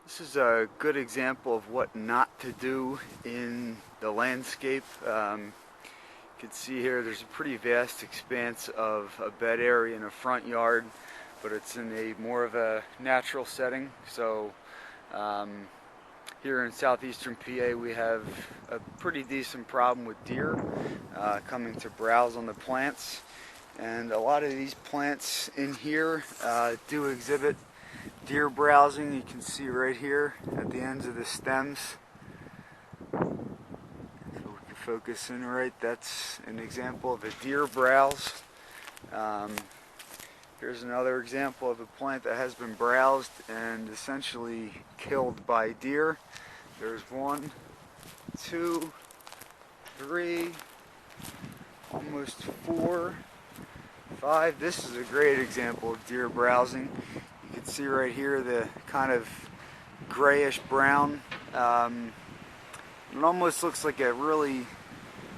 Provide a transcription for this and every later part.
This is a good example of what not to do in the landscape. You can see here there's a pretty vast expanse of a bed area in a front yard, but it's in a more of a natural setting. So here in southeastern PA we have a pretty decent problem with deer coming to browse on the plants, and a lot of these plants in here do exhibit deer browsing. You can see right here at the ends of the stems. So we can focus in right, that's an example of a deer browse. Here's another example of a plant that has been browsed and essentially killed by deer. There's 1, 2, 3, almost 4, 5. This is a great example of deer browsing. You can see right here the kind of grayish brown. It almost looks like a really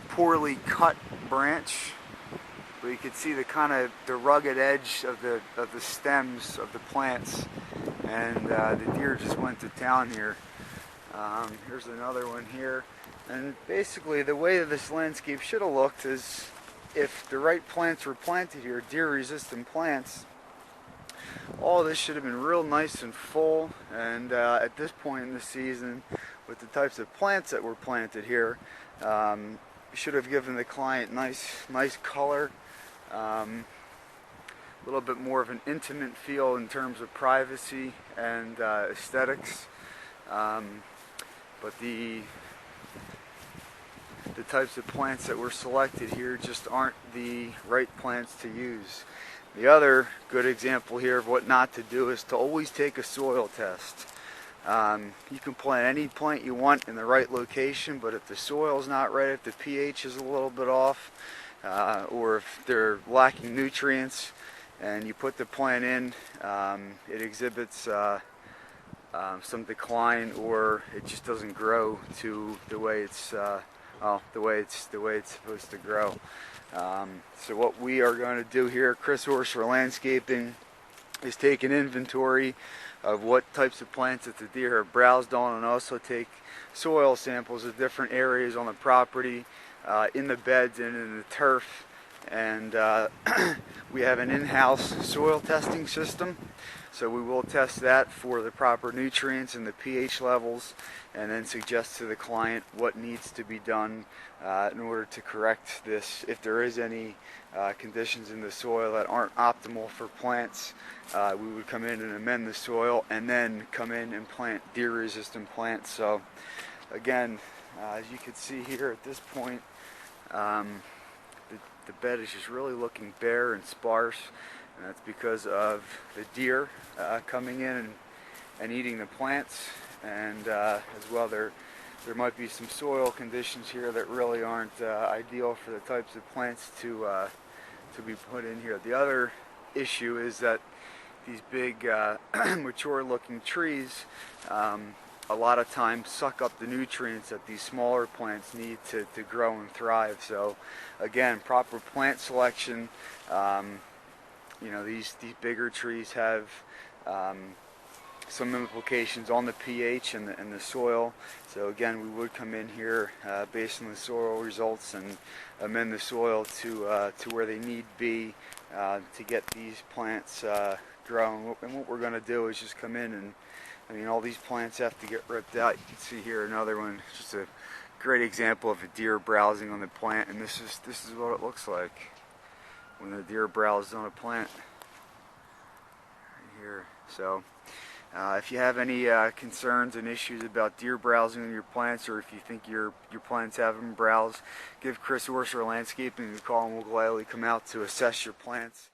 poorly cut branch, but you can see the kind of the rugged edge of the stems of the plants, and the deer just went to town here. Here's another one here, and basically the way that this landscape should have looked is if the right plants were planted here, deer-resistant plants. All this should have been real nice and full, and at this point in the season, with the types of plants that were planted here, should have given the client nice color, a little bit more of an intimate feel in terms of privacy and aesthetics. But the types of plants that were selected here just aren't the right plants to use. The other good example here of what not to do is to always take a soil test. You can plant any plant you want in the right location, but if the soil's not right, if the pH is a little bit off, or if they're lacking nutrients, and you put the plant in, it exhibits some decline, or it just doesn't grow to the way it's the way it's supposed to grow. So what we are going to do here at Orser Landscaping is take an inventory of what types of plants that the deer have browsed on, and also take soil samples of different areas on the property, in the beds and in the turf. And we have an in-house soil testing system, so we will test that for the proper nutrients and the pH levels, and then suggest to the client what needs to be done in order to correct this. If there is any conditions in the soil that aren't optimal for plants, we would come in and amend the soil, and then come in and plant deer-resistant plants. So again, as you can see here at this point, the bed is just really looking bare and sparse, and that's because of the deer coming in and eating the plants. And as well, there might be some soil conditions here that really aren't ideal for the types of plants to be put in here. The other issue is that these big mature looking trees a lot of times suck up the nutrients that these smaller plants need to grow and thrive. So again, proper plant selection. These bigger trees have some implications on the pH and the soil. So again, we would come in here based on the soil results and amend the soil to where they need be to get these plants grown. And what we're going to do is just come in and, all these plants have to get ripped out. You can see here another one, just a great example of a deer browsing on the plant, and this is what it looks like when the deer browses on a plant right here. So if you have any concerns and issues about deer browsing on your plants, or if you think your plants have them browsed, give Orser Landscaping a call, and we'll gladly come out to assess your plants.